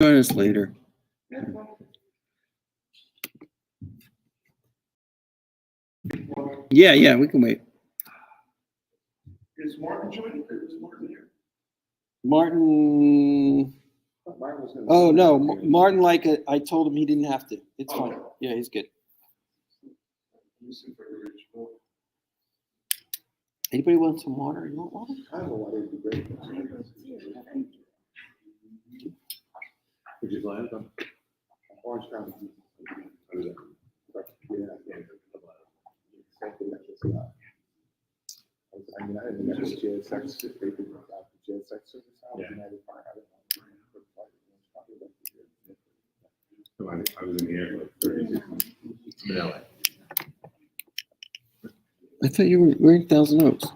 Join us later. Yeah, we can wait. Is Martin joining? Is Martin here? Martin. Oh no, Martin. Like I told him he didn't have to. It's fine. Yeah, he's good. Anybody want some water? You want water? I don't know why they'd be great. Would you like them? Orange County. I mean, I didn't know JSX, they did the JSX service out. I was in the air like 36 months. In LA. I thought you were in Thousand Oaks.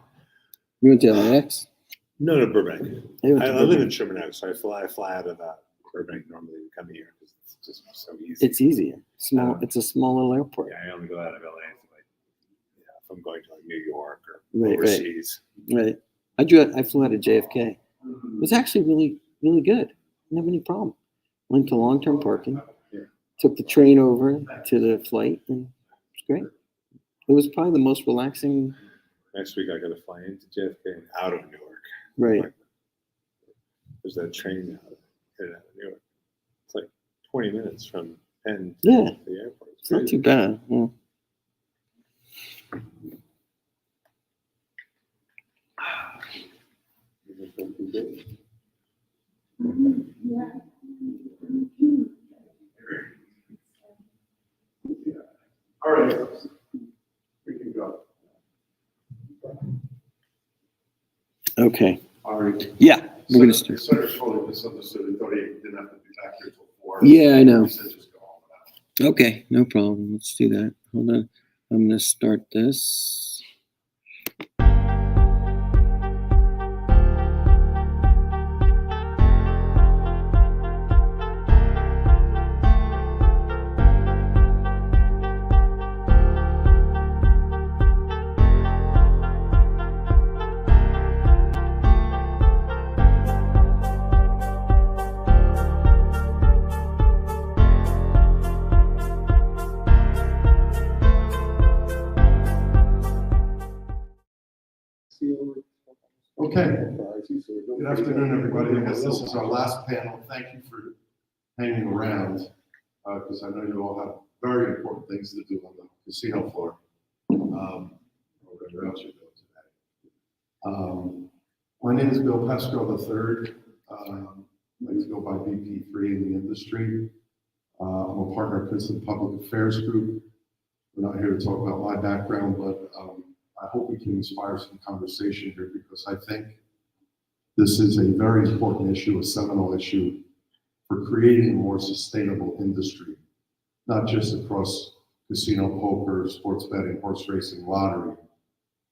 You went to LAX? No, Burbank. You went I to live in Burbank. Sherman Oaks, so I fly out of Burbank normally to come here because it's just so easy. It's easier. Small. It's a small little airport. Yeah, I only go out of LA if I'm going to like New York or Right. overseas. Right. I flew out of JFK. It was actually really, really good. Didn't have any problem. Went to long-term parking. Took the train over to the flight, and it was great. It was probably the most relaxing. Next week I got to fly into JFK and out of New York. Right. There's that train out of New York. It's like 20 minutes from Penn to Yeah. the airport. It's not too bad. Yeah. All right, we can go. Okay. All right. Yeah, we're gonna start. Senator totally misunderstood. He thought he didn't have to be back here till 4. Yeah, I know. He said just go home now. Okay, no problem. Let's do that. Hold on. I'm gonna start this. Okay. Good afternoon, everybody. I guess this is our last panel. Thank you for hanging around, because I know you all have very important things to do on the casino floor. Or whatever else you're doing today. My name is Bill Pesco III. I like to go by BP3 in the industry. I'm a partner at Princeton Public Affairs Group. We're not here to talk about my background, but I hope we can inspire some conversation here, because I think this is a very important issue, a seminal issue for creating a more sustainable industry, not just across casino, poker, sports betting, horse racing, lottery,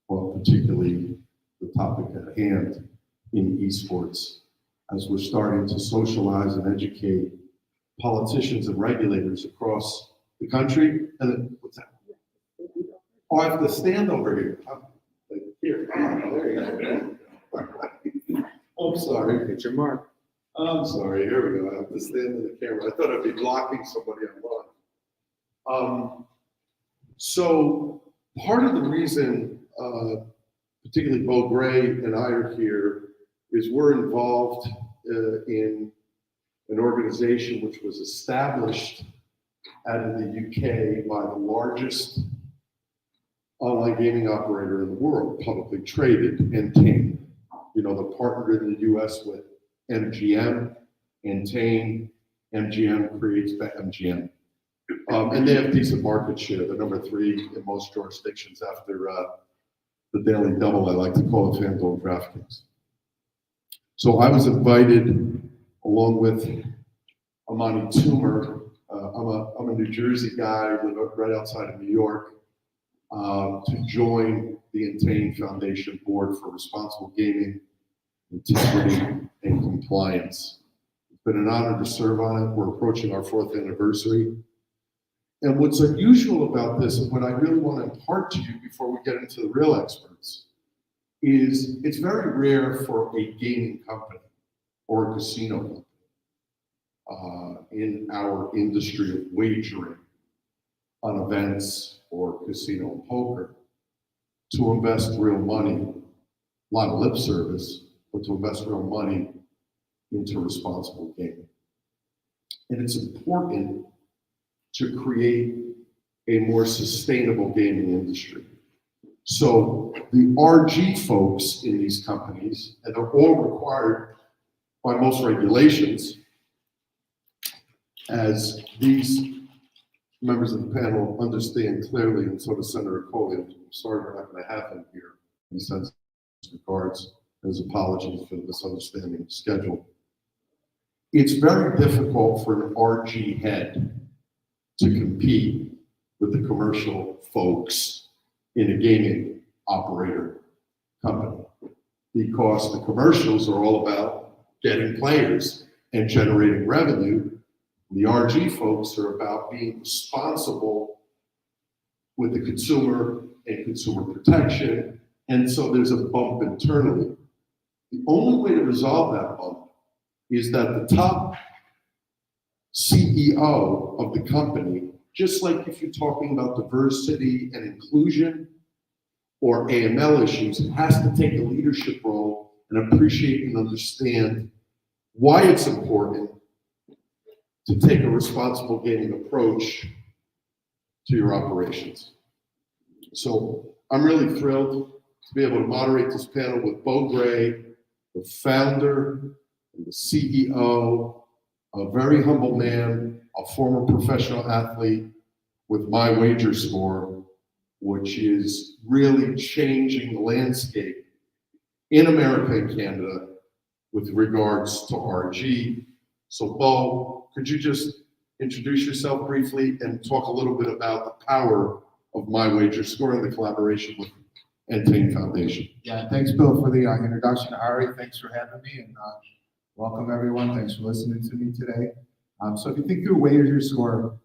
but particularly the topic at hand in esports, as we're starting to socialize and educate politicians and regulators across the country. And what's that? Oh, I have to stand over here. Here. Oh, there you go. I'm sorry. Get your mark. I'm sorry. Here we go. I have to stand in the camera. I thought I'd be blocking somebody on. So part of the reason, particularly Bo Gray and I are here, is we're involved in an organization which was established out of the UK by the largest online gaming operator in the world, publicly traded, Entain. You know, they're partnered in the US with MGM, Entain. MGM creates BetMGM. And they have decent market share. They're number 3 in most jurisdictions after the Daily Double, I like to call it, FanDuel and DraftKings. So I was invited, along with Amani Toomer. I'm a New Jersey guy, live right outside of New York, to join the Entain Foundation Board for Responsible Gaming, Integrity, and Compliance. It's been an honor to serve on it. We're approaching our 4th anniversary. And what's unusual about this, and what I really want to impart to you before we get into the real experts, is it's very rare for a gaming company or a casino company in our industry of wagering on events or casino and poker to invest real money, a lot of lip service, but to invest real money into responsible gaming. And it's important to create a more sustainable gaming industry. So the RG folks in these companies, and they're all required by most regulations, as these members of the panel understand clearly, and so does Senator Coley. I'm sorry we're not going to have him here. He sends regards and his apologies for the misunderstanding of the schedule. It's very difficult for an RG head to compete with the commercial folks in a gaming operator company, because the commercials are all about getting players and generating revenue. The RG folks are about being responsible with the consumer and consumer protection. And so there's a bump internally. The only way to resolve that bump is that the top CEO of the company, just like if you're talking about diversity and inclusion or AML issues, has to take a leadership role and appreciate and understand why it's important to take a responsible gaming approach to your operations. So I'm really thrilled to be able to moderate this panel with Bo Gray, the founder and the CEO, a very humble man, a former professional athlete with MyWagerScore, which is really changing the landscape in America and Canada with regards to RG. So Bo, could you just introduce yourself briefly and talk a little bit about the power of MyWagerScore and the collaboration with Entain Foundation? Yeah, thanks, Bill, for the introduction. Ari, thanks for having me, and welcome everyone. Thanks for listening to me today. So if you think through WagerScore,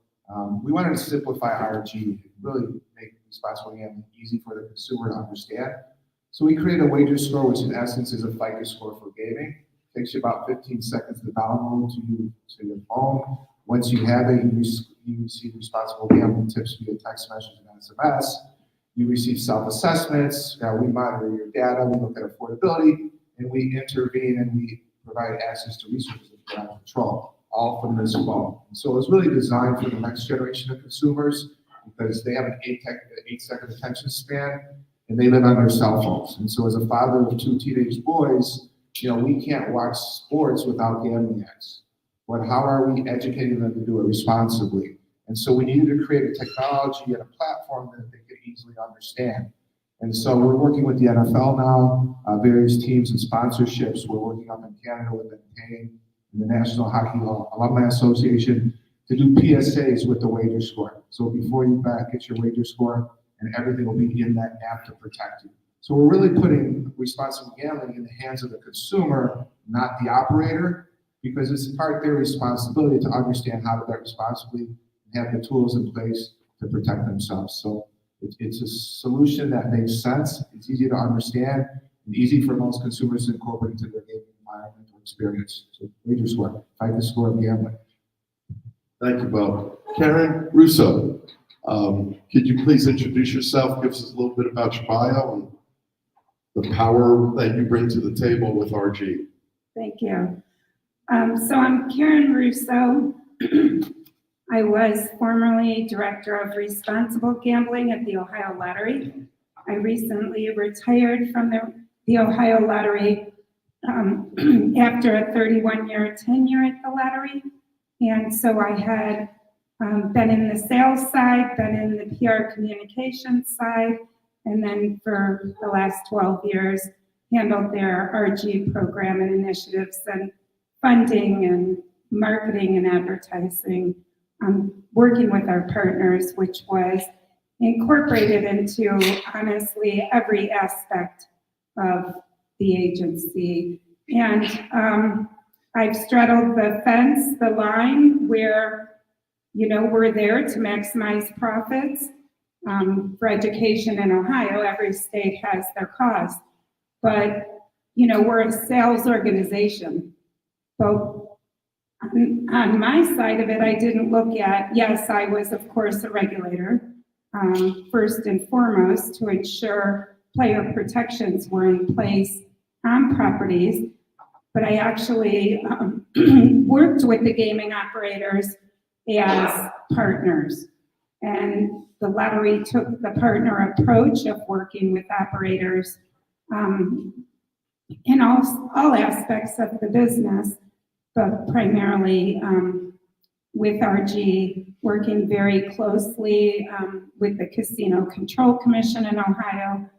we wanted to simplify RG, really make responsible gambling easy for the consumer to understand. So we created a WagerScore, which in essence is a FICO score for gaming. It takes you about 15 seconds to download to your phone. Once you have it, you receive responsible gambling tips via text message and SMS. You receive self-assessments. Now we monitor your data, we look at affordability, and we intervene and we provide access to resources that you control, all from this phone. And so it was really designed for the next generation of consumers because they have an 8-second attention span and they live on their cell phones. And so as a father of 2 teenage boys, we can't watch sports without gambling ads. But how are we educating them to do it responsibly? And so we needed to create a technology and a platform that they could easily understand. And so we're working with the NFL now, various teams and sponsorships. We're working up in Canada with Entain and the National Hockey Alumni Association to do PSAs with the WagerScore. So before you get your WagerScore, and everything will be in that app to protect you. So we're really putting responsible gambling in the hands of the consumer, not the operator, because it's part of their responsibility to understand how to bet responsibly and have the tools in place to protect themselves. So it's a solution that makes sense. It's easy to understand and easy for most consumers to incorporate into their gaming environment or experience. So WagerScore, FICO score of gambling. Thank you, Bo. Karen Russo, could you please introduce yourself, give us a little bit about your bio and the power that you bring to the table with RG? Thank you. So I'm Karen Russo. I was formerly Director of Responsible Gambling at the Ohio Lottery. I recently retired from the Ohio Lottery after a 31-year tenure at the lottery. And so I had been in the sales side, been in the PR communications side, and then for the last 12 years, handled their RG program and initiatives and funding and marketing and advertising, working with our partners, which was incorporated into, honestly, every aspect of the agency. And I've straddled the fence, the line where, we're there to maximize profits. For education in Ohio, every state has their cost. But, we're a sales organization. So On my side of it, I didn't look at, yes, I was, of course, a regulator, first and foremost, to ensure player protections were in place on properties. But I actually worked with the gaming operators as partners. And the lottery took the partner approach of working with operators in all aspects of the business, but primarily with RG, working very closely with the Casino Control Commission in Ohio,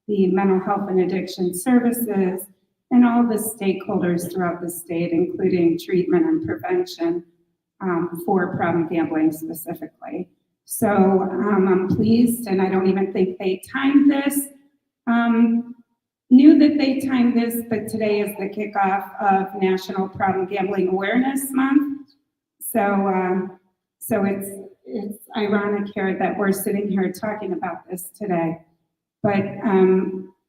the Mental Health and Addiction Services, and all the stakeholders throughout the state, including treatment and prevention for problem gambling specifically. So I'm pleased, and I don't even think they timed this. Knew that they timed this, but today is the kickoff of National Problem Gambling Awareness Month. So it's ironic here that we're sitting here talking about this today. But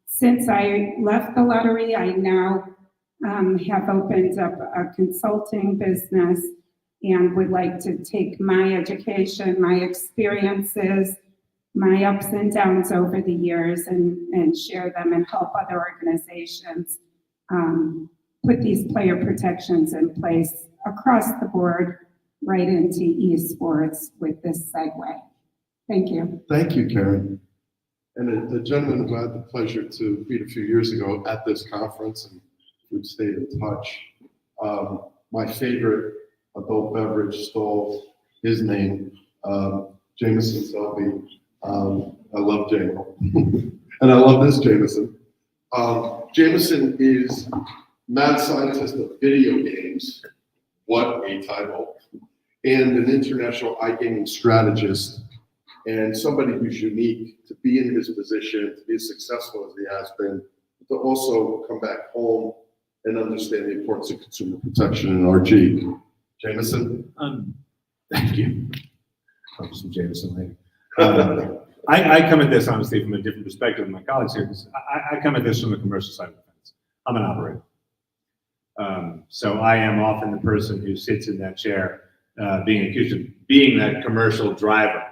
since I left the lottery, I now have opened up a consulting business and would like to take my education, my experiences, my ups and downs over the years and share them and help other organizations put these player protections in place across the board right into esports with this segue. Thank you. Thank you, Karen. And a gentleman who I had the pleasure to meet a few years ago at this conference, and we've stayed in touch. My favorite adult beverage stole his name, Jameson Selby. I love Jameson. And I love this Jameson. Jameson is mad scientist of video games. What a title. And an international iGaming strategist, and somebody who's unique to be in his position, to be as successful as he has been, to also come back home and understand the importance of consumer protection in RG. Jameson? Thank you. Some Jameson later. I come at this, honestly, from a different perspective than my colleagues here, because I come at this from the commercial side of the fence. I'm an operator. So I am often the person who sits in that chair, being accused of being that commercial driver,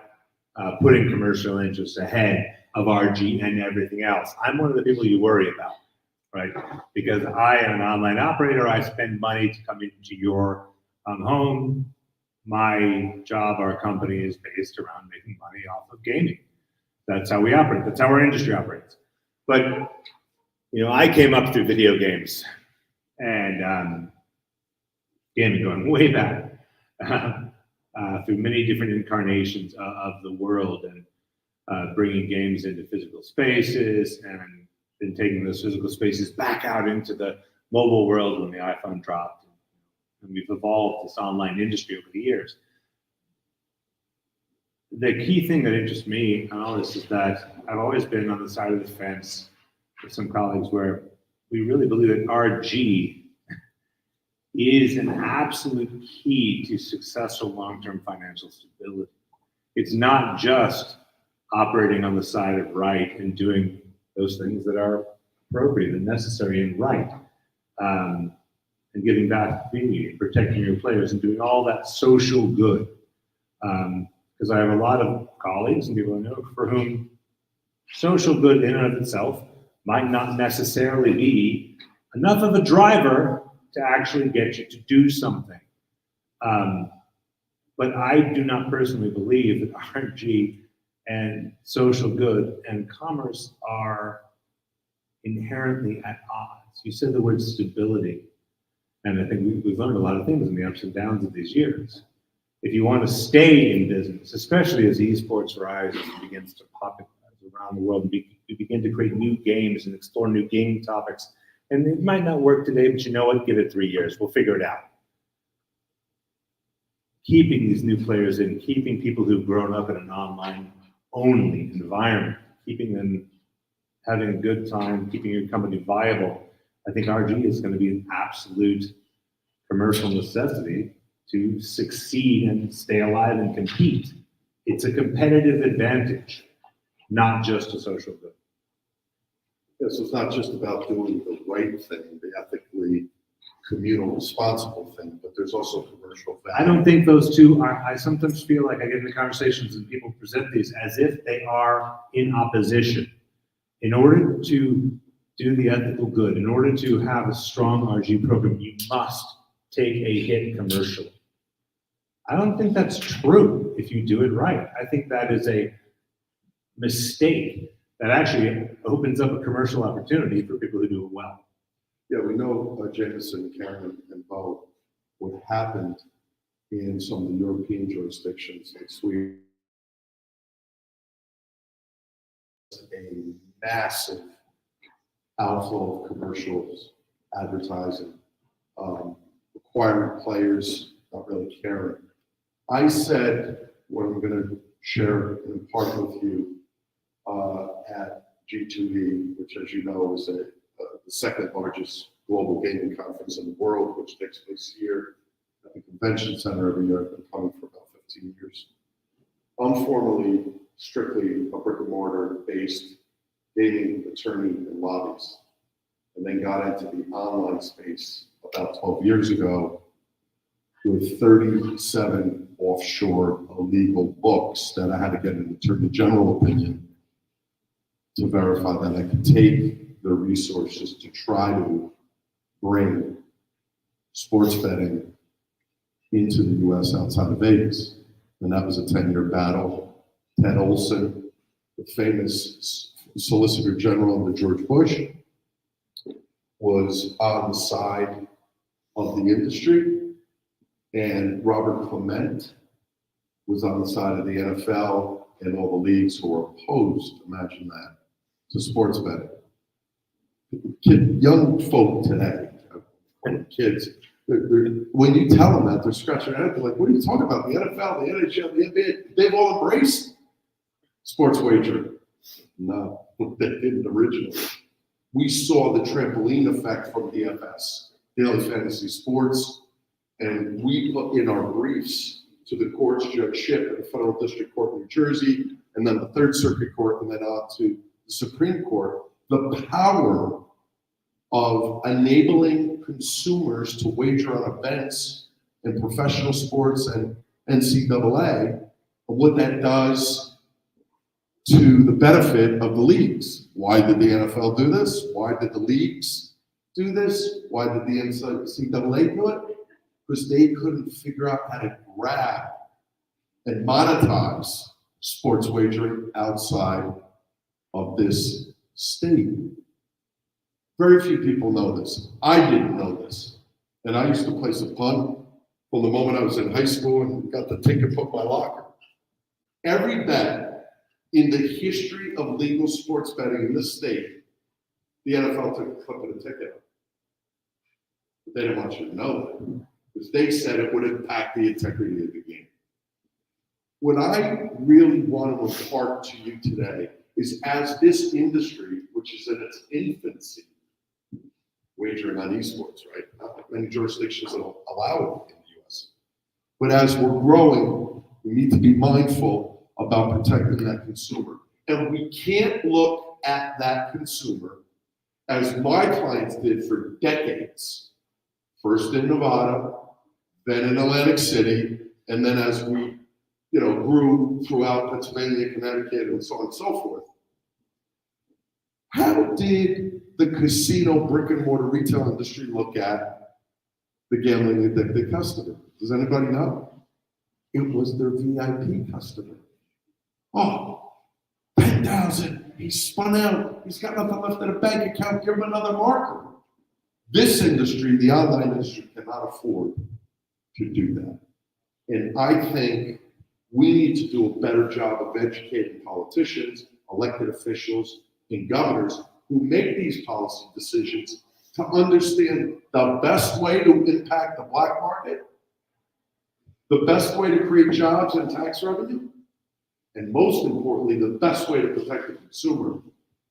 putting commercial interests ahead of RG and everything else. I'm one of the people you worry about, right? Because I am an online operator. I spend money to come into your home. My job, our company, is based around making money off of gaming. That's how we operate. That's how our industry operates. But, I came up through video games and gaming going way back. Through many different incarnations of the world, and bringing games into physical spaces, and then taking those physical spaces back out into the mobile world when the iPhone dropped. And we've evolved this online industry over the years. The key thing that interests me on all this is that I've always been on the side of the fence with some colleagues where we really believe that RG is an absolute key to successful long-term financial stability. It's not just operating on the side of right and doing those things that are appropriate and necessary and right, and giving back to the community, and protecting your players, and doing all that social good. Because I have a lot of colleagues and people I know for whom social good in and of itself might not necessarily be enough of a driver to actually get you to do something. But I do not personally believe that RG and social good and commerce are inherently at odds. You said the word stability, and I think we've learned a lot of things in the ups and downs of these years. If you want to stay in business, especially as esports rises and begins to popularize around the world, and we begin to create new games and explore new gaming topics, and it might not work today, but you know what? Give it 3 years. We'll figure it out. Keeping these new players in, keeping people who've grown up in an online-only environment, keeping them having a good time, keeping your company viable, I think RG is going to be an absolute commercial necessity to succeed and stay alive and compete. It's a competitive advantage, not just a social good. Yeah, so it's not just about doing the right thing, the ethically communal responsible thing, but there's also commercial value. I don't think those two are, I sometimes feel like I get into conversations and people present these as if they are in opposition. In order to do the ethical good, in order to have a strong RG program, you must take a hit commercially. I don't think that's true if you do it right. I think that is a mistake that actually opens up a commercial opportunity for people who do it well. Yeah, we know, Jameson, Karen, and Bo, what happened in some of the European jurisdictions like Sweden. A massive outflow of commercials, advertising, requiring players not really caring. I said what I'm going to share and impart with you at G2E, which, as you know, is the second largest global gaming conference in the world, which takes place here at the Convention Center every year. I've been coming for about 15 years. I'm formerly strictly a brick and mortar based gaming attorney and lobbyist, and then got into the online space about 12 years ago with 37 offshore illegal books that I had to get an attorney general opinion to verify that I could take the resources to try to bring sports betting into the US outside of Vegas. And that was a 10-year battle. Ted Olson, the famous Solicitor General under George Bush, was on the side of the industry, and Robert Clement was on the side of the NFL and all the leagues who were opposed, imagine that, to sports betting. Young folk today, kids, when you tell them that, they're scratching their head. They're like, what are you talking about? The NFL, the NHL, the NBA, they've all embraced sports wagering. No, they didn't originally. We saw the trampoline effect from DFS, Daily Fantasy Sports, and we put in our briefs to the courts, Judge Shipp at the Federal District Court in New Jersey, and then the Third Circuit Court, and then on to the Supreme Court, the power of enabling consumers to wager on events in professional sports and NCAA, and what that does to the benefit of the leagues. Why did the NFL do this? Why did the leagues do this? Why did the NCAA do it? Because they couldn't figure out how to grab and monetize sports wagering outside of this state. Very few people know this. I didn't know this. And I used to place a punt from the moment I was in high school and got the ticket put in my locker. Every bet in the history of legal sports betting in this state, the NFL took a clip of the ticket. But they didn't want you to know that, because they said it would impact the integrity of the game. What I really want to impart to you today is, as this industry, which is in its infancy, wagering on esports, right? Not many jurisdictions that allow it in the US. But as we're growing, we need to be mindful about protecting that consumer. And we can't look at that consumer as my clients did for decades. First in Nevada, then in Atlantic City, and then as we grew throughout Pennsylvania, Connecticut, and so on and so forth. How did the casino brick and mortar retail industry look at the gambling addicted customer? Does anybody know? It was their VIP customer. Oh, 10,000, he spun out, he's got nothing left in a bank account, give him another marker. This industry, the online industry, cannot afford to do that. And I think we need to do a better job of educating politicians, elected officials, and governors who make these policy decisions to understand the best way to impact the black market, the best way to create jobs and tax revenue, and most importantly, the best way to protect the consumer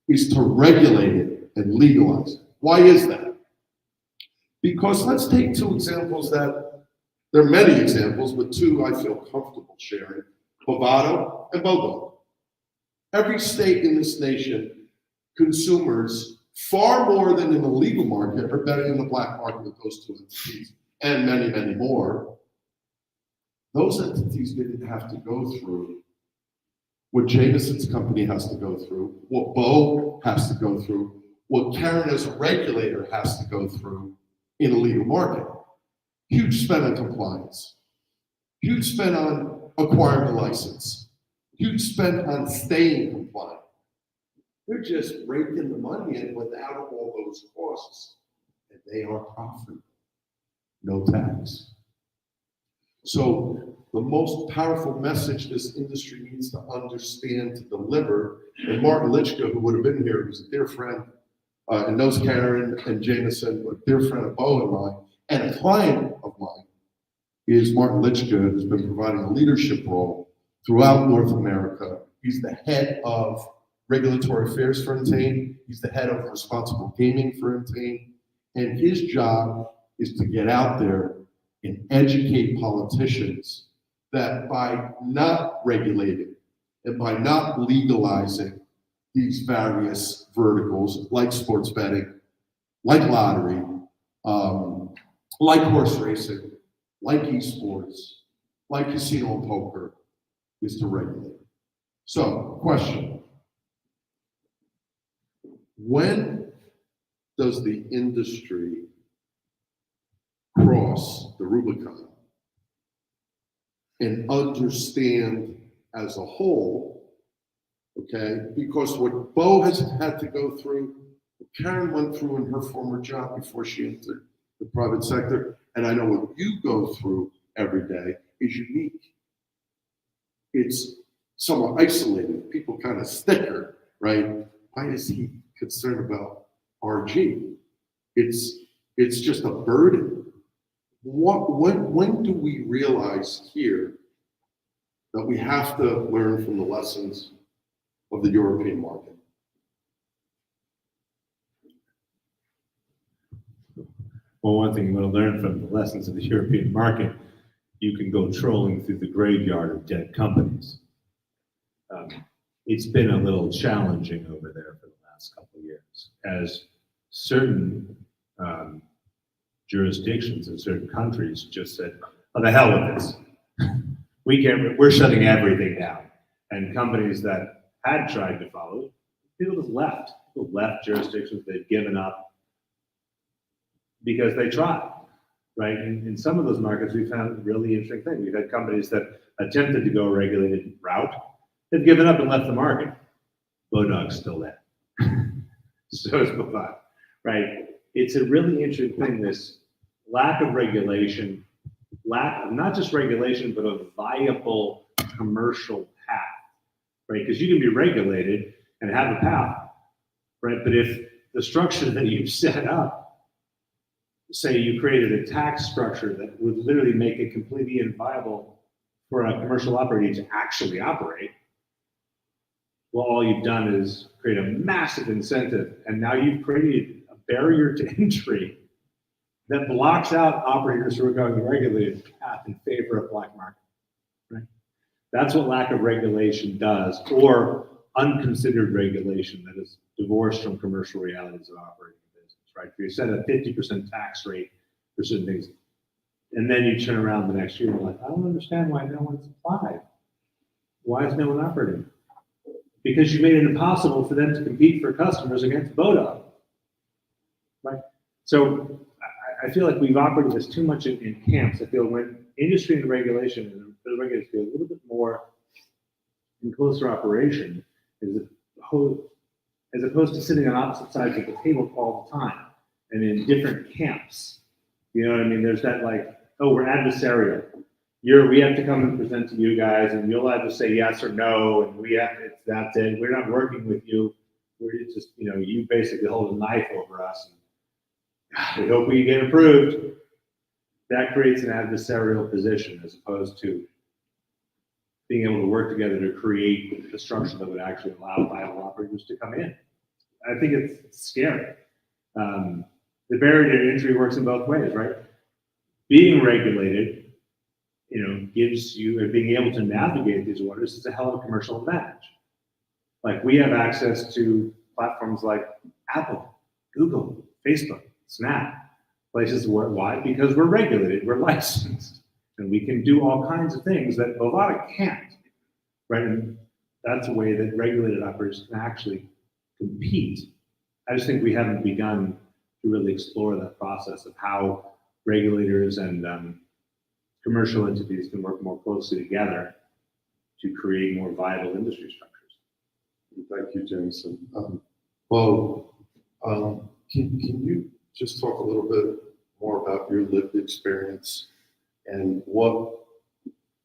is to regulate it and legalize it. Why is that? Because let's take two examples there are many examples, but two I feel comfortable sharing, Bovado and Bobo. Every state in this nation, consumers far more than in the legal market, are betting in the black market with those two entities, and many, many more. Those entities didn't have to go through what Jameson's company has to go through, what Bo has to go through, what Karen as a regulator has to go through in a legal market. Huge spend on compliance, huge spend on acquiring a license, huge spend on staying compliant. They're just raking the money in without all those costs, and they are profitable. No tax. So the most powerful message this industry needs to understand to deliver, and Martin Litchka, who would have been here, who's a dear friend, and knows Karen and Jameson, a dear friend of Bo and mine, and a client of mine, is Martin Litchka, who's been providing a leadership role throughout North America. He's the head of regulatory affairs for Entain. He's the head of responsible gaming for Entain. And his job is to get out there and educate politicians that by not regulating and by not legalizing these various verticals, like sports betting, like lottery, like horse racing, like esports, like casino and poker, is to regulate. So, question. When does the industry cross the Rubicon and understand as a whole, okay? Because what Bo has had to go through, what Karen went through in her former job before she entered the private sector, and I know what you go through every day, is unique. It's somewhat isolated. People kind of sticker, right? Why is he concerned about RG? It's just a burden. When do we realize here that we have to learn from the lessons of the European market? Well, one thing you want to learn from the lessons of the European market, you can go trolling through the graveyard of dead companies. It's been a little challenging over there for the last couple of years, as certain jurisdictions in certain countries just said, "Oh, the hell with this. We're shutting everything down." And companies that had tried to follow, people just left. People left jurisdictions, they've given up because they tried, right? In some of those markets, we found a really interesting thing. We've had companies that attempted to go a regulated route, they've given up and left the market. Bodog's still there. So is Bovada, right? It's a really interesting thing, this lack of regulation, lack of not just regulation, but a viable commercial path, right? Because you can be regulated and have a path, right? But if the structure that you've set up, say you created a tax structure that would literally make it completely inviable for a commercial operator to actually operate, well, all you've done is create a massive incentive, and now you've created a barrier to entry that blocks out operators who are going the regulated path in favor of black market, right? That's what lack of regulation does, or unconsidered regulation that is divorced from commercial realities of operating a business, right? If you set a 50% tax rate for certain things, and then you turn around the next year and you're like, I don't understand why no one's applied. Why is no one operating? Because you made it impossible for them to compete for customers against Bodog, right? So I feel like we've operated this too much in camps. I feel when industry and regulation and the regulators feel a little bit more in closer operation, as opposed to sitting on opposite sides of the table all the time and in different camps. You know what I mean? There's that like, oh, we're adversarial. We have to come and present to you guys, and you'll have to say yes or no, and that's it. We're not working with you. We're just, you basically hold a knife over us, and we hope we get approved. That creates an adversarial position as opposed to being able to work together to create a structure that would actually allow viable operators to come in. I think it's scary. The barrier to entry works in both ways, right? Being regulated, gives you, and being able to navigate these waters is a hell of a commercial advantage. Like we have access to platforms like Apple, Google, Facebook, Snap, places where, why? Because we're regulated, we're licensed, and we can do all kinds of things that Bovada can't, right? And that's a way that regulated operators can actually compete. I just think we haven't begun to really explore that process of how regulators and commercial entities can work more closely together to create more viable industry structures. Thank you, Jameson. Bo, can you just talk a little bit more about your lived experience and what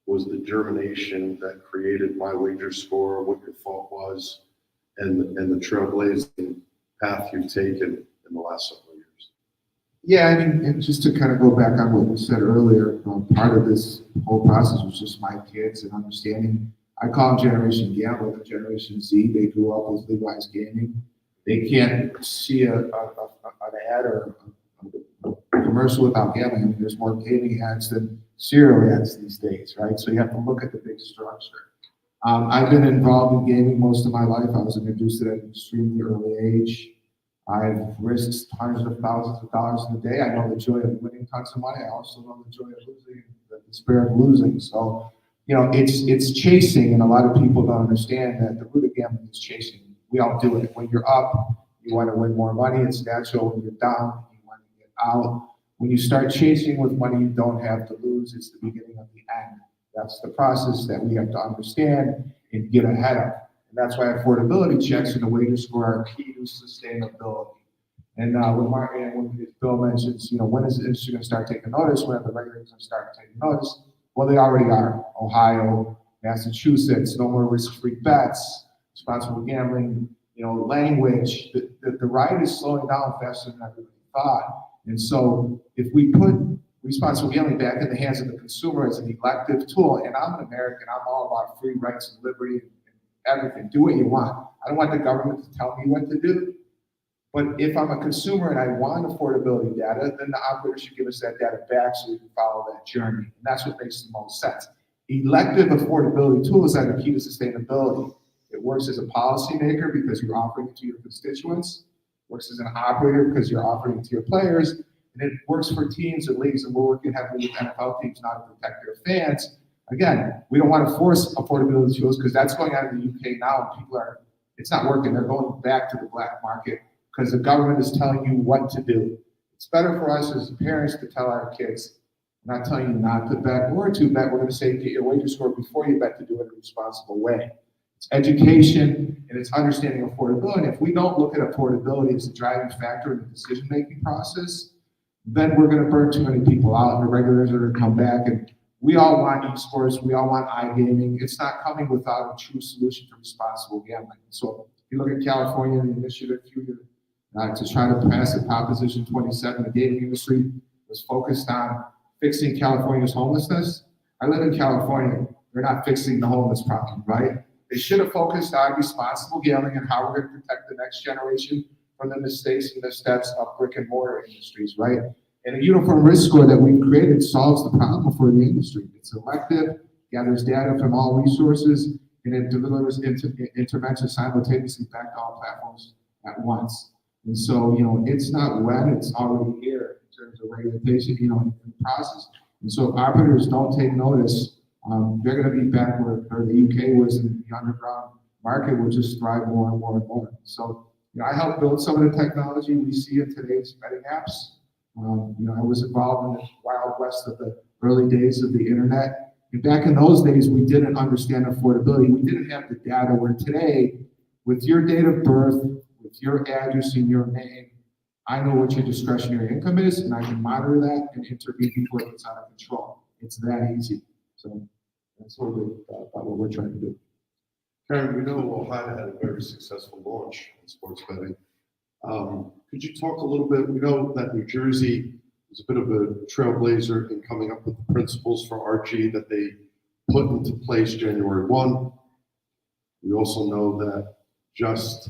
was the germination that created My Wager Score, what your thought was, and the trailblazing path you've taken in the last several years? Yeah, I mean, and just to kind of go back on what we said earlier, part of this whole process was just my kids and understanding. I call them Generation Gambler, the Generation Z. They grew up with legalized gaming. They can't see an ad or a commercial without gambling. I mean, there's more gaming ads than cereal ads these days, right? So you have to look at the big structure. I've been involved in gaming most of my life. I was introduced to it at an extremely early age. I've risked hundreds of thousands of dollars in a day. I know the joy of winning tons of money. I also know the joy of losing, the despair of losing. So, you know, it's chasing, and a lot of people don't understand that the root of gambling is chasing. We all do it. When you're up, you want to win more money. It's natural. When you're down, you want to get out. When you start chasing with money you don't have to lose, it's the beginning of the end. That's the process that we have to understand and get ahead of. And that's why affordability checks and the wager score are key to sustainability. And when Bill mentions, you know, when is the industry going to start taking notice? When are the regulators going to start taking notice? Well, they already are. Ohio, Massachusetts, no more risk-free bets, responsible gambling, you know, language. The ride is slowing down faster than everybody thought. And so if we put responsible gambling back in the hands of the consumer as an elective tool, and I'm an American, I'm all about free rights and liberty and everything. Do what you want. I don't want the government to tell me what to do. But if I'm a consumer and I want affordability data, then the operator should give us that data back so we can follow that journey. And that's what makes the most sense. Elective affordability tools are the key to sustainability. It works as a policymaker because you're offering it to your constituents. It works as an operator because you're offering it to your players. And it works for teams and leagues, and we're working heavily with NFL teams now to protect their fans. Again, we don't want to force affordability tools because that's going on in the UK now, and it's not working. They're going back to the black market because the government is telling you what to do. It's better for us as parents to tell our kids, we're not telling you not to bet or to bet. We're going to say, get your wager score before you bet to do it in a responsible way. It's education and it's understanding affordability. If we don't look at affordability as a driving factor in the decision-making process, then we're going to burn too many people out, and the regulators are going to come back. And we all want esports, we all want iGaming. It's not coming without a true solution to responsible gambling. So if you look at California and the initiative to try to pass a Proposition 27, the gaming industry was focused on fixing California's homelessness. I live in California. They're not fixing the homeless problem, right? They should have focused on responsible gambling and how we're going to protect the next generation from the mistakes and missteps of brick and mortar industries, right? And a uniform risk score that we've created solves the problem for the industry. It's elective, gathers data from all resources, and it delivers interventions simultaneously back to all platforms at once. And so, you know, it's not when, it's already here in terms of regulation, you know, in the process. And so if operators don't take notice, they're going to be back where the UK was in the underground market, will just thrive more and more and more. So, you know, I helped build some of the technology we see in today's betting apps. You know, I was involved in the wild west of the early days of the internet. And back in those days, we didn't understand affordability. We didn't have the data where today, with your date of birth, with your address and your name, I know what your discretionary income is, and I can monitor that and intervene before it gets out of control. It's that easy. So that's what we're trying to do. Karen, we know Ohio had a very successful launch in sports betting. Could you talk a little bit? We know that New Jersey was a bit of a trailblazer in coming up with the principles for RG that they put into place January 1. We also know that just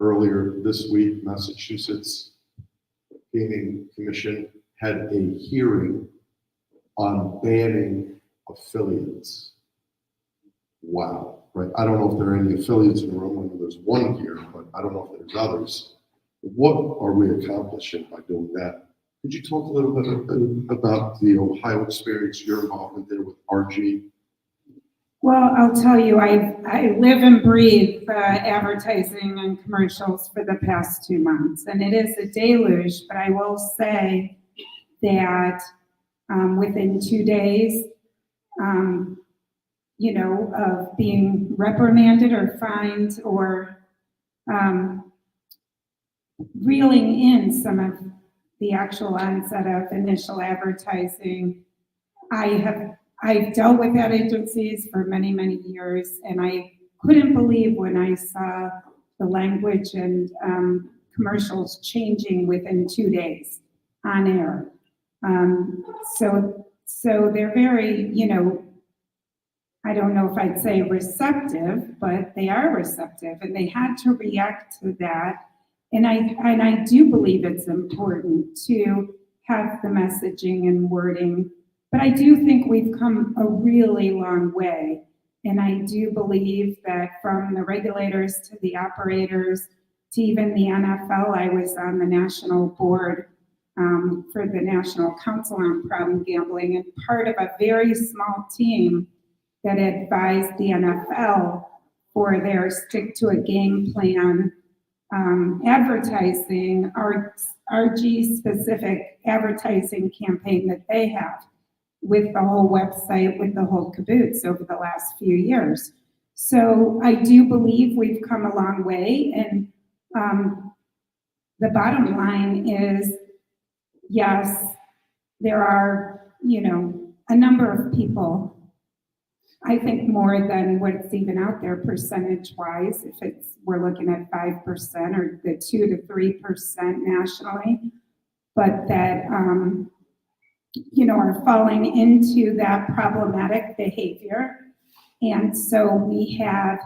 earlier this week, Massachusetts Gaming Commission had a hearing on banning affiliates. Wow, right? I don't know if there are any affiliates in the room. I know there's one here, but I don't know if there's others. What are we accomplishing by doing that? Could you talk a little bit about the Ohio experience, your involvement there with RG? Well, I'll tell you, I live and breathe advertising and commercials for the past 2 months, and it is a deluge, but I will say that within 2 days, of being reprimanded or fined or reeling in some of the actual onset of initial advertising, I've dealt with ad agencies for many, many years, and I couldn't believe when I saw the language and commercials changing within 2 days on air. So they're very, I don't know if I'd say receptive, but they are receptive, and they had to react to that. And I do believe it's important to have the messaging and wording, but I do think we've come a really long way. And I do believe that from the regulators to the operators to even the NFL, I was on the national board for the National Council on Problem Gambling, and part of a very small team that advised the NFL for their stick to a game plan advertising, RG specific advertising campaign that they have with the whole website, with the whole caboose over the last few years. So I do believe we've come a long way, and the bottom line is, yes, there are, a number of people, I think more than what's even out there percentage-wise, if we're looking at 5% or the 2 to 3% nationally, but that, are falling into that problematic behavior. And so we have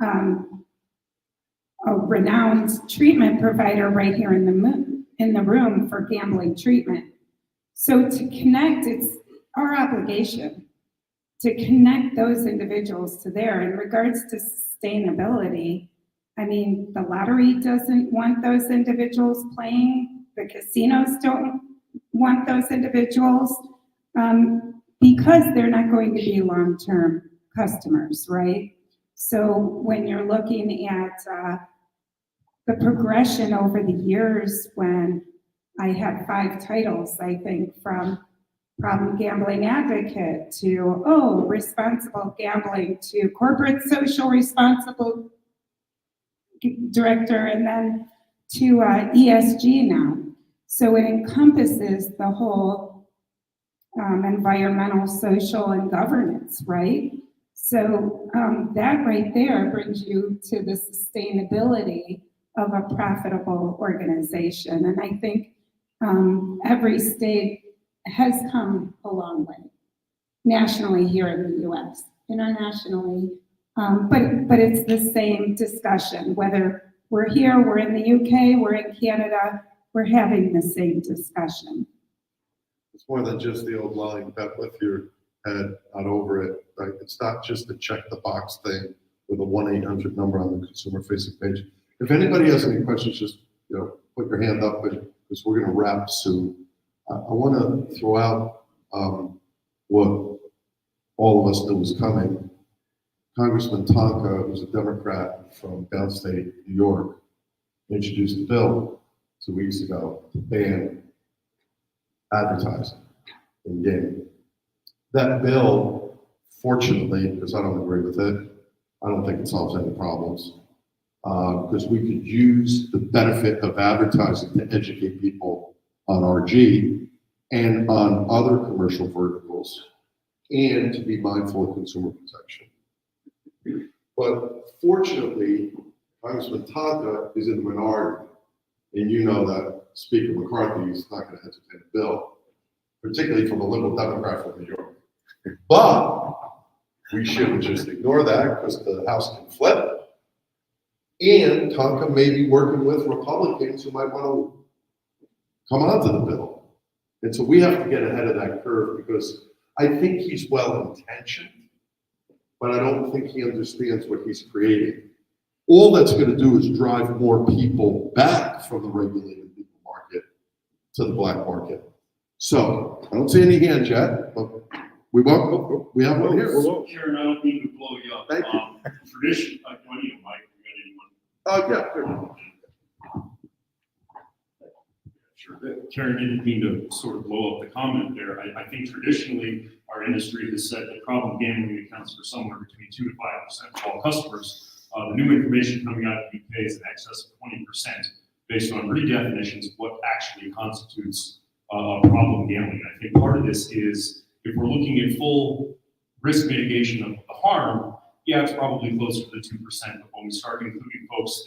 a renowned treatment provider right here in the room for gambling treatment. So to connect, it's our obligation to connect those individuals to there. In regards to sustainability, I mean, the lottery doesn't want those individuals playing, the casinos don't want those individuals, because they're not going to be long-term customers, right? So when you're looking at the progression over the years, when I had 5 titles, I think, from problem gambling advocate to, responsible gambling to corporate social responsible director, and then to ESG now. So it encompasses the whole environmental, social, and governance, right? So that right there brings you to the sustainability of a profitable organization. And I think every state has come a long way, nationally here in the US, internationally, but it's the same discussion, whether we're here, we're in the UK, we're in Canada, we're having the same discussion. It's more than just the old line, bet with your head not over it, right? It's not just a check the box thing with a 1-800 number on the consumer facing page. If anybody has any questions, just put your hand up, because we're going to wrap soon. I want to throw out what all of us knew was coming. Congressman Tonka, who's a Democrat from downstate New York, introduced a bill 2 weeks ago to ban advertising in gaming. That bill, fortunately, because I don't agree with it, I don't think it solves any problems, because we could use the benefit of advertising to educate people on RG and on other commercial verticals, and to be mindful of consumer protection. But fortunately, Congressman Tonka is in the minority, and you know that Speaker McCarthy is not going to entertain a bill, particularly from a liberal Democrat from New York. But we shouldn't just ignore that, because the House can flip, and Tonka may be working with Republicans who might want to come onto the bill. And so we have to get ahead of that curve, because I think he's well-intentioned, but I don't think he understands what he's creating. all that's gonna do is drive more people back from the regulated legal market to the black market. So, I don't see any hands yet, but we have one here. Karen, I don't mean to blow you up. Thank you. Tradition, do I need a mic? You Oh, yeah, there we got go. anyone? Sure. Karen didn't mean to sort of blow up the comment there. I think traditionally, our industry has said that problem gambling accounts for somewhere between 2 to 5% of all customers. The new information coming out of the UK is in excess of 20% based on redefinitions of what actually constitutes problem gambling. I think part of this is if we're looking at full risk mitigation of the harm, yeah, it's probably closer to the 2%. But when we start including folks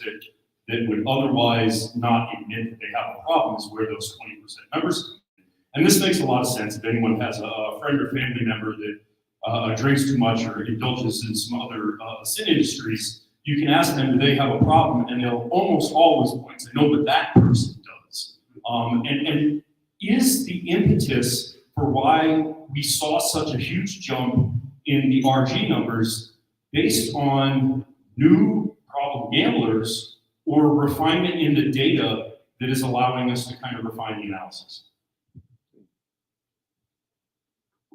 that would otherwise not admit that they have a problem is where those 20% numbers come in. And this makes a lot of sense. If anyone has a friend or family member that drinks too much or indulges in some other sin industries, you can ask them, do they have a problem? And they'll almost always point to, no, but that person does. And is the impetus for why we saw such a huge jump in the RG numbers based on new problem gamblers or refinement in the data that is allowing us to kind of refine the analysis?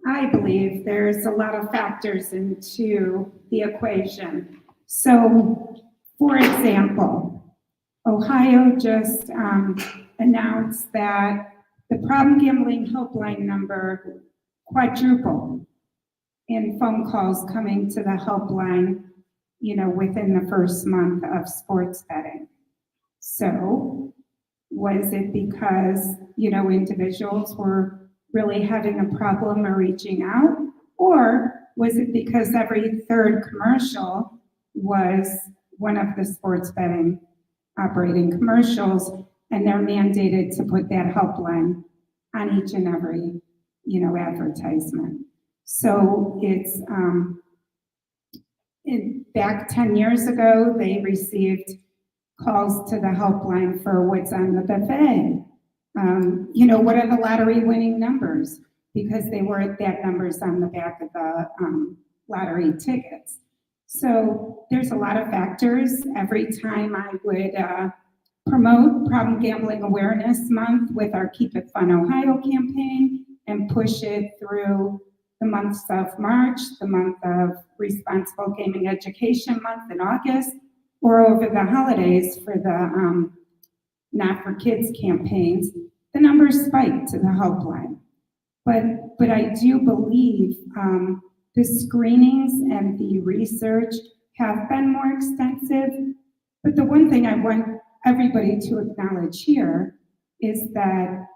I believe there's a lot of factors into the equation. So, for example, Ohio just announced that the problem gambling helpline number quadrupled in phone calls coming to the helpline, within the first month of sports betting. So, was it because, individuals were really having a problem or reaching out? Or was it because every third commercial was one of the sports betting operating commercials and they're mandated to put that helpline on each and every, advertisement? So it's, back 10 years ago, they received calls to the helpline for what's on the buffet. What are the lottery winning numbers? Because they were that numbers on the back of the lottery tickets. So there's a lot of factors. Every time I would promote Problem Gambling Awareness Month with our Keep It Fun Ohio campaign and push it through the months of March, the month of Responsible Gaming Education Month in August, or over the holidays for the Not for Kids campaigns, the numbers spiked to the helpline. But I do believe the screenings and the research have been more extensive. But the one thing I want everybody to acknowledge here is that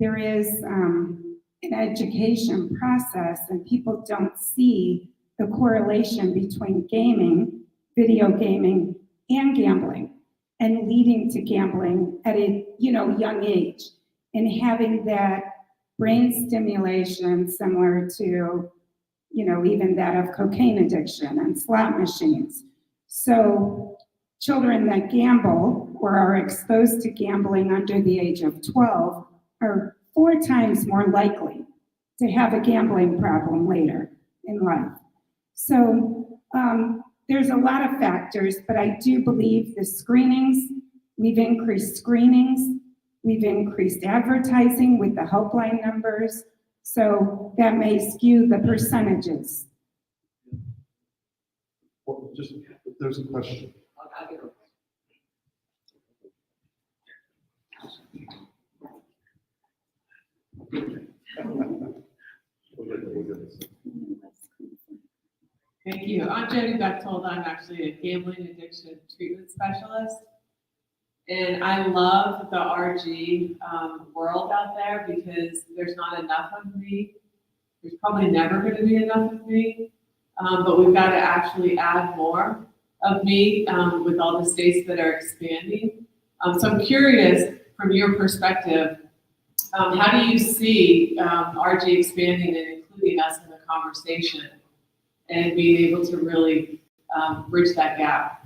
there is an education process and people don't see the correlation between gaming, video gaming, and gambling, and leading to gambling at a young age, and having that brain stimulation similar to even that of cocaine addiction and slot machines. So children that gamble or are exposed to gambling under the age of 12 are 4 times more likely to have a gambling problem later in life. So there's a lot of factors, but I do believe the screenings, we've increased screenings, we've increased advertising with the helpline numbers, so that may skew the percentages. Well, there's a question. Thank you. I'm Jody Bechtold. I'm actually a gambling addiction treatment specialist. And I love the RG world out there because there's not enough of me. There's probably never going to be enough of me. But we've got to actually add more of me with all the states that are expanding. So I'm curious, from your perspective, how do you see RG expanding and including us in the conversation and being able to really bridge that gap?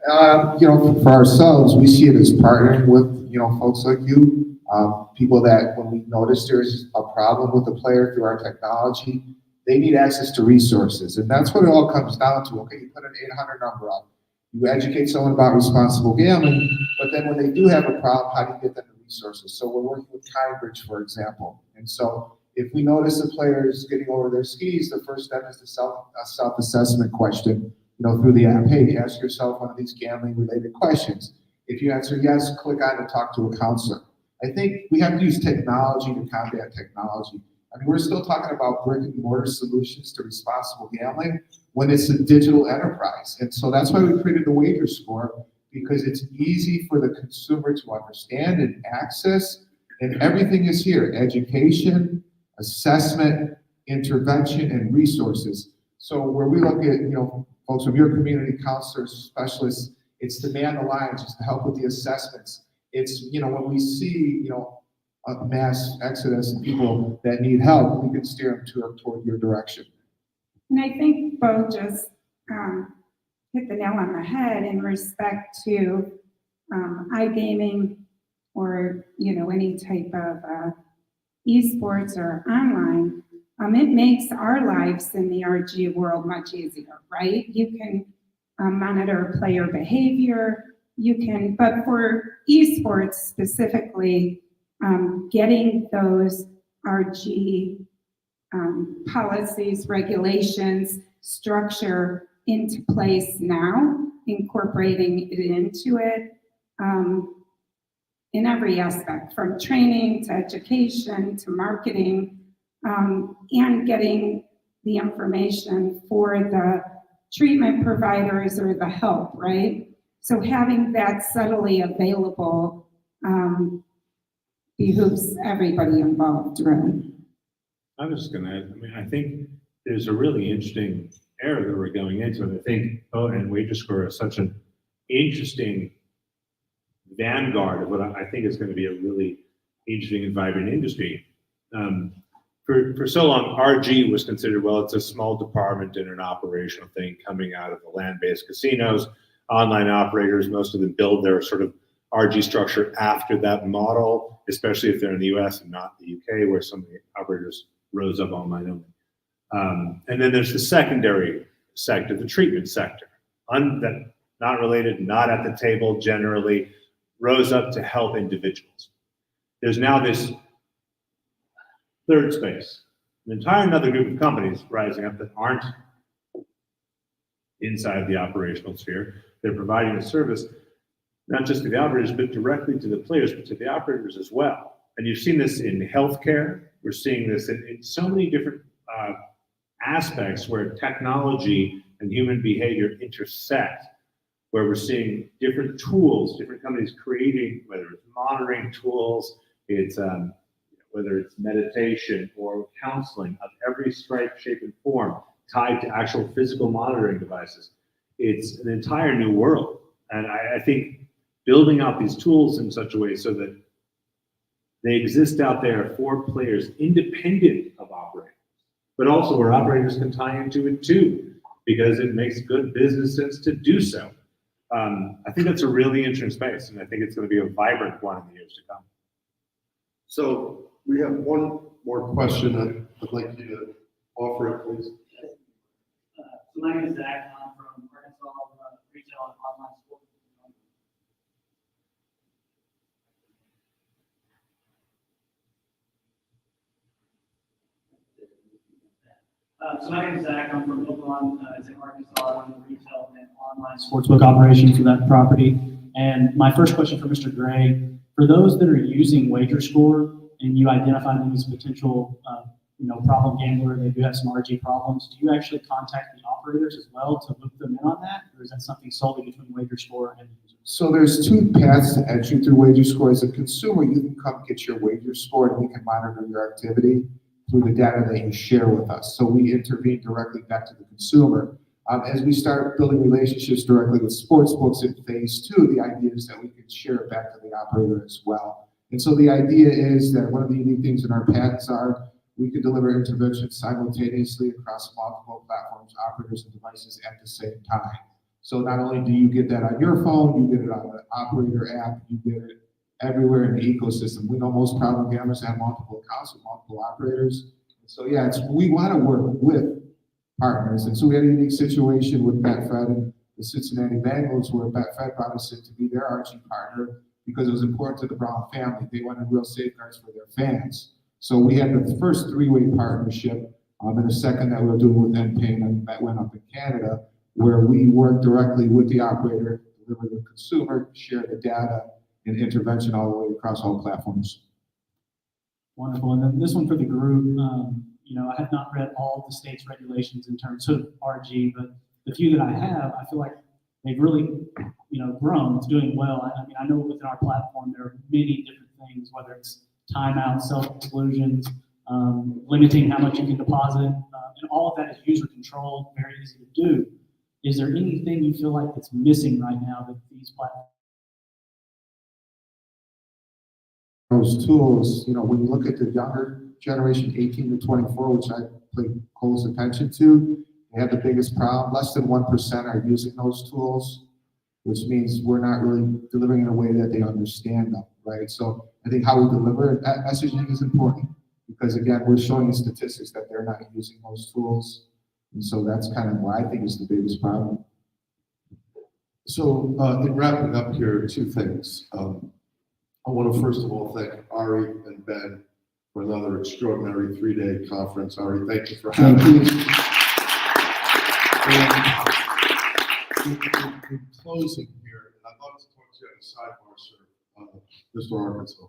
For ourselves, we see it as partnering with, folks like you, people that when we notice there's a problem with the player through our technology, they need access to resources. And that's what it all comes down to. Okay, you put an 800 number up. You educate someone about responsible gambling, but then when they do have a problem, how do you get them the resources? So we're working with Kindbridge, for example. And so if we notice a player is getting over their skis, the first step is a self-assessment question, through the app. Hey, ask yourself one of these gambling-related questions. If you answer yes, click on to talk to a counselor. I think we have to use technology to combat technology. I mean, we're still talking about brick and mortar solutions to responsible gambling when it's a digital enterprise. And so that's why we created the Wager Score, because it's easy for the consumer to understand and access, and everything is here: education, assessment, intervention, and resources. So where we look at, folks from your community, counselors, specialists, it's to man the lines, just to help with the assessments. It's, when we see, a mass exodus and people that need help, we can steer them toward your direction. And I think Bo just hit the nail on the head in respect to iGaming or, any type of esports or online. It makes our lives in the RG world much easier, right? You can monitor player behavior, but for esports specifically, getting those RG policies, regulations, structure into place now, incorporating it into it in every aspect, from training to education to marketing, and getting the information for the treatment providers or the help, right? So having that subtly available behooves everybody involved, really. I was gonna add, I think there's a really interesting era that we're going into, and I think and WagerScore is such an interesting vanguard of what I think is going to be a really interesting and vibrant industry. For so long, RG was considered, well, it's a small department in an operational thing coming out of the land-based casinos, online operators. Most of them build their sort of RG structure after that model, especially if they're in the US and not the UK, where some of the operators rose up online only. And then there's the secondary sector, the treatment sector, that not related, not at the table generally, rose up to help individuals. There's now this third space, an entire another group of companies rising up that aren't inside the operational sphere. They're providing a service, not just to the operators, but directly to the players, but to the operators as well. And you've seen this in healthcare. We're seeing this in so many different aspects where technology and human behavior intersect, where we're seeing different tools, different companies creating, whether it's monitoring tools, it's whether it's meditation or counseling of every stripe, shape, and form tied to actual physical monitoring devices. It's an entire new world. And I think building out these tools in such a way so that they exist out there for players independent of operators, but also where operators can tie into it too, because it makes good business sense to do so. I think that's a really interesting space, and I think it's going to be a vibrant one in the years to come. So we have one more question I'd like you to offer it, please. So my name is Zach. I'm from Arkansas, retail and online sports. So my name is Zach. I'm from Oakland. It's in Arkansas. I run the retail and online sportsbook operation for that property. And my first question for Mr. Gray: for those that are using WagerScore and you identify them as potential, problem gambler, they do have some RG problems, do you actually contact the operators as well to look them in on that, or is that something solely between WagerScore and the user? So there's two paths to entry through WagerScore. As a consumer, you can come get your WagerScore and we can monitor your activity through the data that you share with us. So we intervene directly back to the consumer. As we start building relationships directly with sportsbooks in phase 2, the idea is that we can share it back to the operator as well. And so the idea is that one of the unique things in our patents are we can deliver interventions simultaneously across multiple platforms, operators, and devices at the same time. So not only do you get that on your phone, you get it on the operator app, you get it everywhere in the ecosystem. We know most problem gamblers have multiple accounts with multiple operators. So yeah, we want to work with partners. And so we had a unique situation with Betfred and the Cincinnati Bengals where Betfred brought us in to be their RG partner because it was important to the Brown family. They wanted real safeguards for their fans. So we had the first three-way partnership, and the second that we were doing with NPAIN, and that went up in Canada, where we work directly with the operator, deliver the consumer, share the data, and intervention all the way across all platforms. Wonderful. And then this one for the group, I have not read all the state's regulations in terms of RG, but the few that I have, I feel like they've really, grown. It's doing well. I know within our platform, there are many different things, whether it's timeout, self-exclusions, limiting how much you can deposit, and all of that is user controlled, very easy to do. Is there anything you feel like that's missing right now that these platforms? Those tools, when you look at the younger generation, 18 to 24, which I pay close attention to, they have the biggest problem. Less than 1% are using those tools, which means we're not really delivering in a way that they understand them, right? So I think how we deliver that messaging is important because, again, we're showing the statistics that they're not using those tools. And so that's kind of what I think is the biggest problem. So in wrapping up here, two things. I want to first of all thank Ari and Ben for another extraordinary 3-day conference. Ari, thank you for having us. In closing here, and I'd love to talk to you at a sidebar, sir, Mr. Arkansas.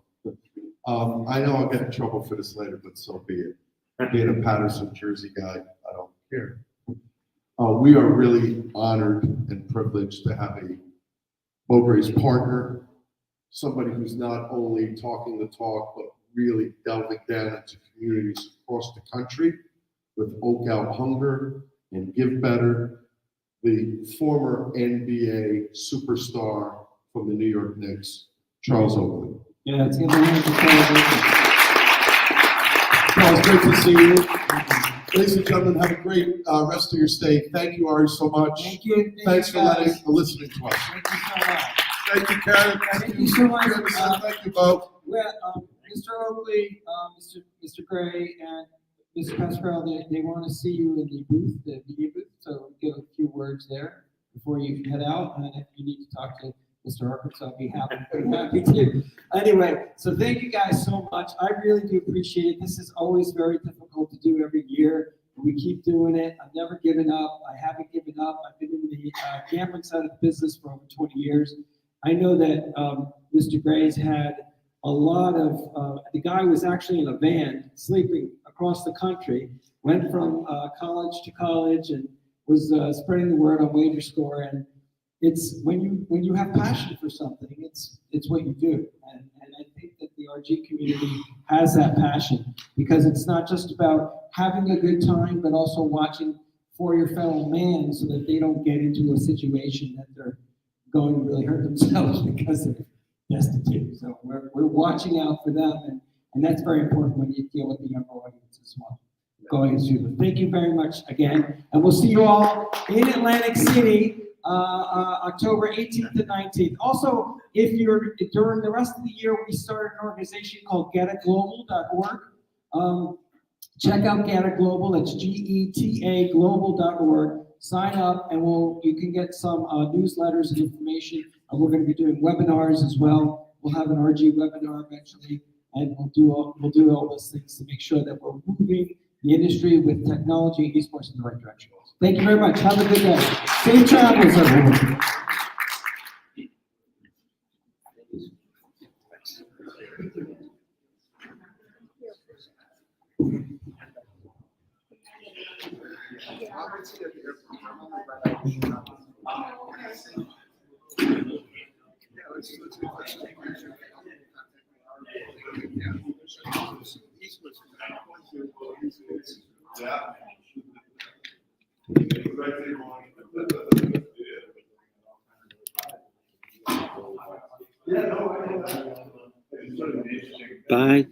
I know I'll get in trouble for this later, but so be it. Being a Patterson, Jersey guy, I don't care. We are really honored and privileged to have a Mowbray's partner, somebody who's not only talking the talk, but really delving down into communities across the country with Oak Out Hunger and Give Better, the former NBA superstar from the New York Knicks, Charles Oakley. Yeah, it's going to be Charles, great to see you. Ladies and gentlemen, have a great rest of your stay. Thank you, Ari, so much. Thank you. Thanks for listening to us. Thank you so much. Thank you, Karen. Thank you so much. Thank you both. Mr. Oakley, Mr. Gray, and Mr. Pascal, they want to see you in the booth, the media booth, so give a few words there before you head out. And if you need to talk to Mr. Arkansas, I'll be happy to. Anyway, so thank you guys so much. I really do appreciate it. This is always very difficult to do every year. We keep doing it. I've never given up. I haven't given up. I've been in the gambling side of the business for over 20 years. I know that Mr. Gray's had a lot of, the guy was actually in a van sleeping across the country, went from college to college and was spreading the word on WagerScore. And it's when you have passion for something, it's what you do. And I think that the RG community has that passion because it's not just about having a good time, but also watching for your fellow man so that they don't get into a situation that they're going to really hurt themselves because they're destitute. So we're watching out for them, and that's very important when you deal with the younger audience as well. Going to thank you very much again, and we'll see you all in Atlantic City, October 18th to 19th. Also, if you're during the rest of the year, we started an organization called GetItGlobal.org. Check out Geta Global. It's GETA Global.org. Sign up, and you can get some newsletters and information. We're going to be doing webinars as well. We'll have an RG webinar eventually, and we'll do all those things to make sure that we're moving the industry with technology and esports in the right direction. Thank you very much. Have a good day. Safe travels, everyone. Bye.